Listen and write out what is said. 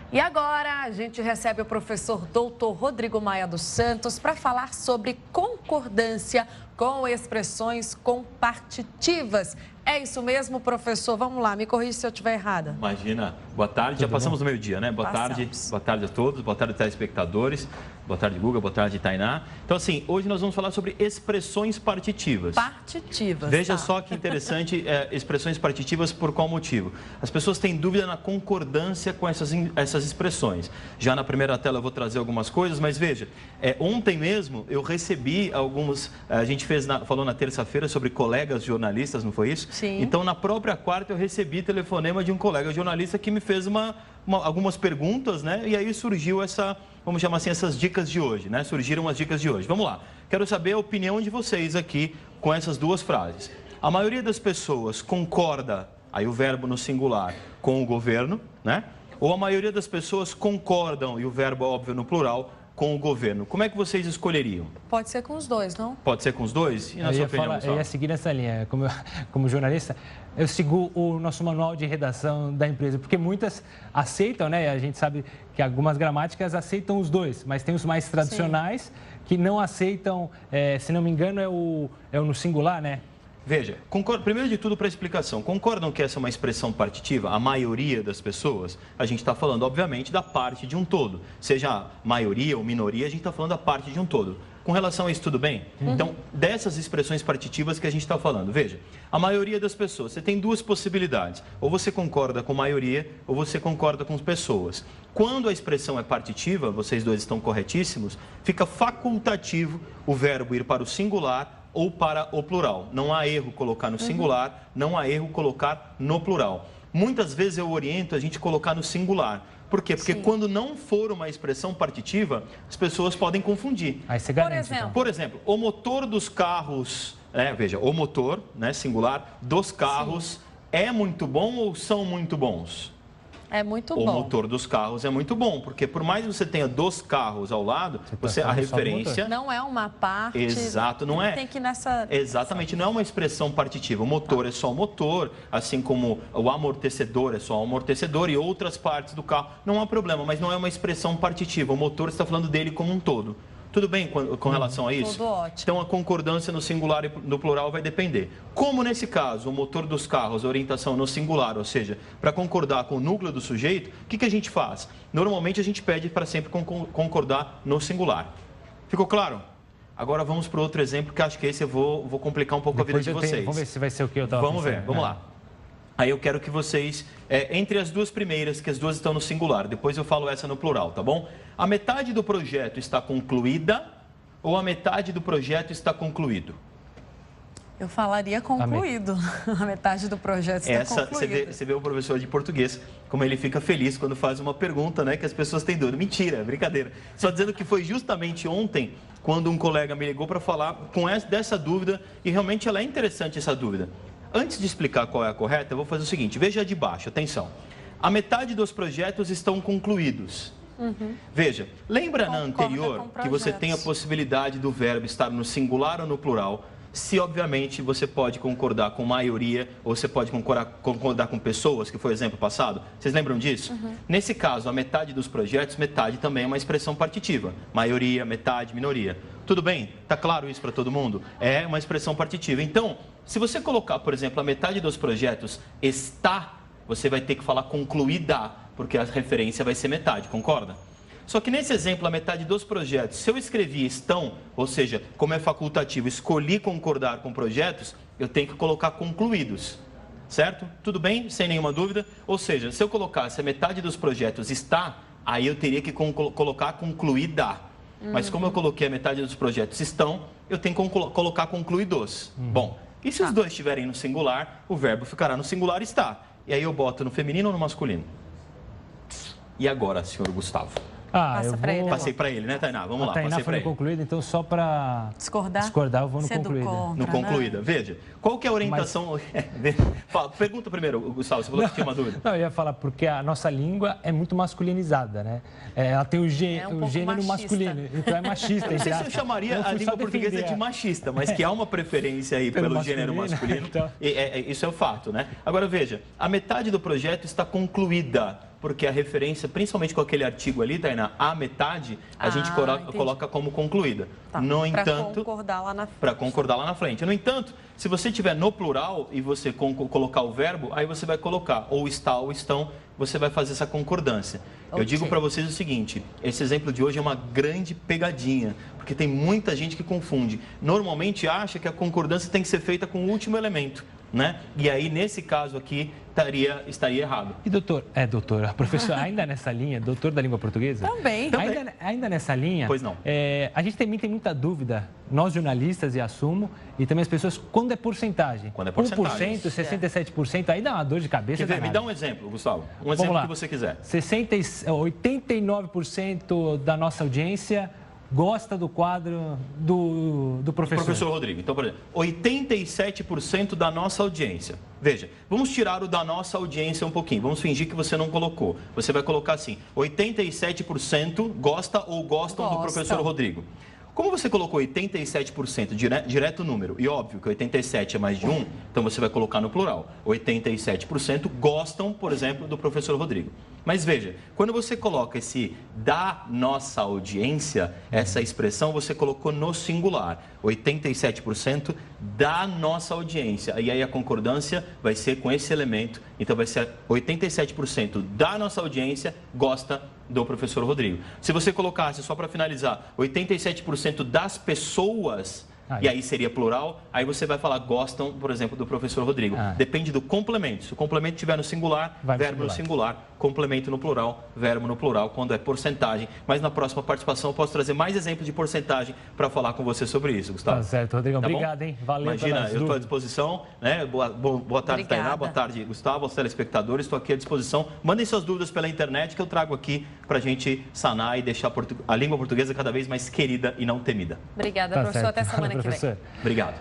E agora a gente recebe o professor Dr. Rodrigo Maia dos Santos para falar sobre concordância com expressões compartitivas. É isso mesmo, professor? Vamos lá, me corrija se eu estiver errada. Imagina. Boa tarde, já passamos do meio-dia, né? Boa tarde a todos, boa tarde telespectadores, boa tarde Guga, boa tarde Tainá. Então assim, hoje nós vamos falar sobre expressões partitivas. Partitivas, Veja só que interessante, expressões partitivas por qual motivo? As pessoas têm dúvida na concordância com essas expressões. Já na primeira tela eu vou trazer algumas coisas, mas veja, ontem mesmo eu recebi alguns, a gente falou na terça-feira sobre colegas jornalistas, não foi isso? Sim. Então na própria quarta eu recebi telefonema de um colega jornalista que me fez algumas perguntas, né? E aí surgiu vamos chamar assim, essas dicas de hoje, né? Surgiram as dicas de hoje. Vamos lá. Quero saber a opinião de vocês aqui com essas duas frases. A maioria das pessoas concorda, aí o verbo no singular, com o governo, né? Ou a maioria das pessoas concordam, e o verbo óbvio no plural, com o governo. Como é que vocês escolheriam? Pode ser com os dois, não? Pode ser com os dois? E na sua opinião, eu ia seguir nessa linha. Como jornalista, eu sigo o nosso manual de redação da empresa, porque muitas aceitam, né? A gente sabe que algumas gramáticas aceitam os dois, mas tem os mais tradicionais que não aceitam, se não me engano, é o no singular, né? Veja, primeiro de tudo para a explicação, concordam que essa é uma expressão partitiva? A maioria das pessoas, a gente está falando, obviamente, da parte de um todo. Seja maioria ou minoria, a gente está falando da parte de um todo. Com relação a isso, tudo bem? Então, dessas expressões partitivas que a gente está falando, veja, a maioria das pessoas, você tem duas possibilidades. Ou você concorda com a maioria, ou você concorda com as pessoas. Quando a expressão é partitiva, vocês dois estão corretíssimos, fica facultativo o verbo ir para o singular ou para o plural. Não há erro colocar no singular, não há erro colocar no plural. Muitas vezes eu oriento a gente colocar no singular. Por quê? Porque quando não for uma expressão partitiva, as pessoas podem confundir. Aí você garante, Por exemplo, o motor dos carros, veja, o motor, né, singular, dos carros é muito bom ou são muito bons? É muito bom. O motor dos carros é muito bom, porque por mais que você tenha dos carros ao lado, a referência... Não é uma parte... Exato, não é... Tem que ir nessa... Exatamente, não é uma expressão partitiva. O motor é só o motor, assim como o amortecedor é só o amortecedor e outras partes do carro. Não há problema, mas não é uma expressão partitiva. O motor está falando dele como um todo. Tudo bem com relação a isso? Tudo ótimo. Então, a concordância no singular e no plural vai depender. Como, nesse caso, o motor dos carros, a orientação no singular, ou seja, para concordar com o núcleo do sujeito, o que a gente faz? Normalmente, a gente pede para sempre concordar no singular. Ficou claro? Agora, vamos para outro exemplo, que acho que esse eu vou complicar um pouco a vida de vocês. Vamos ver se vai ser o que eu estava pensando. Vamos ver, vamos lá. Aí eu quero que vocês, entre as duas primeiras, que as duas estão no singular, depois eu falo essa no plural, tá bom? A metade do projeto está concluída ou a metade do projeto está concluído? Eu falaria concluído. A metade do projeto está concluído. Você vê o professor de português, como ele fica feliz quando faz uma pergunta, né, que as pessoas têm dúvida. Mentira, brincadeira. Só dizendo que foi justamente ontem, quando um colega me ligou para falar dessa dúvida, e realmente ela é interessante essa dúvida. Antes de explicar qual é a correta, eu vou fazer o seguinte, veja a de baixo, atenção. A metade dos projetos estão concluídos. Veja, lembra na anterior que você tem a possibilidade do verbo estar no singular ou no plural, se obviamente você pode concordar com maioria ou você pode concordar com pessoas, que foi o exemplo passado. Vocês lembram disso? Nesse caso, a metade dos projetos, metade também é uma expressão partitiva. Maioria, metade, minoria. Tudo bem? Tá claro isso para todo mundo? É uma expressão partitiva. Então, se você colocar, por exemplo, a metade dos projetos está, você vai ter que falar concluída, porque a referência vai ser metade, concorda? Só que nesse exemplo, a metade dos projetos, se eu escrevi estão, ou seja, como é facultativo, escolhi concordar com projetos, eu tenho que colocar concluídos, certo? Tudo bem? Sem nenhuma dúvida? Ou seja, se eu colocasse a metade dos projetos está, aí eu teria que colocar concluída. Mas como eu coloquei a metade dos projetos estão, eu tenho que colocar concluídos. Bom, e se os dois estiverem no singular, o verbo ficará no singular está. E aí eu boto no feminino ou no masculino? E agora, senhor Gustavo? Passei para ele, né, Tainá? Vamos lá, Tainá passei para ele. Concluída, então só para discordar, eu vou no concluída. No concluída. Veja, qual que é a orientação... Pergunta primeiro, Gustavo, você falou que tinha uma dúvida. Não, eu ia falar porque a nossa língua é muito masculinizada, né? Ela tem o gênero masculino, então é machista. Não sei se eu chamaria a língua portuguesa de machista, mas que há uma preferência aí pelo gênero masculino. Então... Isso é o fato, né? Agora veja, a metade do projeto está concluída. porque a referência, principalmente com aquele artigo ali, Tainá, a metade, a gente coloca como concluída. Tá. No entanto, para concordar lá na frente. Para concordar lá na frente. No entanto, se você tiver no plural e você colocar o verbo, aí você vai colocar ou está ou estão, você vai fazer essa concordância. Eu digo para vocês o seguinte, esse exemplo de hoje é uma grande pegadinha, porque tem muita gente que confunde. Normalmente acha que a concordância tem que ser feita com o último elemento, né? E aí, nesse caso aqui, estaria errado. E doutora, professor, ainda nessa linha, doutor da língua portuguesa? Também. Ainda nessa linha, pois não. A gente também tem muita dúvida, nós jornalistas, e assumo, e também as pessoas, quando é porcentagem. Quando é porcentagem. 1%, 67%, aí dá uma dor de cabeça. Me dá um exemplo, Gustavo. Um exemplo que você quiser. 89% da nossa audiência gosta do quadro do professor. Professor Rodrigo. Então, por exemplo, 87% da nossa audiência. Veja, vamos tirar o da nossa audiência um pouquinho. Vamos fingir que você não colocou. Você vai colocar assim, 87% gosta ou gostam do professor Rodrigo. Como você colocou 87%, direto número, e óbvio que 87 é mais de 1, então você vai colocar no plural. 87% gostam, por exemplo, do professor Rodrigo. Mas veja, quando você coloca esse da nossa audiência, essa expressão você colocou no singular. 87% da nossa audiência. E aí a concordância vai ser com esse elemento. Então vai ser 87% da nossa audiência gosta do professor Rodrigo. Se você colocasse, só para finalizar, 87% das pessoas, e aí seria plural, aí você vai falar gostam, por exemplo, do professor Rodrigo. Depende do complemento. Se o complemento estiver no singular, verbo no singular, complemento no plural, verbo no plural, quando é porcentagem. Mas na próxima participação eu posso trazer mais exemplos de porcentagem para falar com você sobre isso, Gustavo. Tá certo, Rodrigo. Obrigado, hein? Valeu. Imagina, eu estou à disposição, né? Boa tarde, Tainá. Boa tarde, Gustavo, aos telespectadores. Estou aqui à disposição. Mandem suas dúvidas pela internet que eu trago aqui para a gente sanar e deixar a língua portuguesa cada vez mais querida e não temida. Obrigada, professor. Até semana que vem. Obrigado.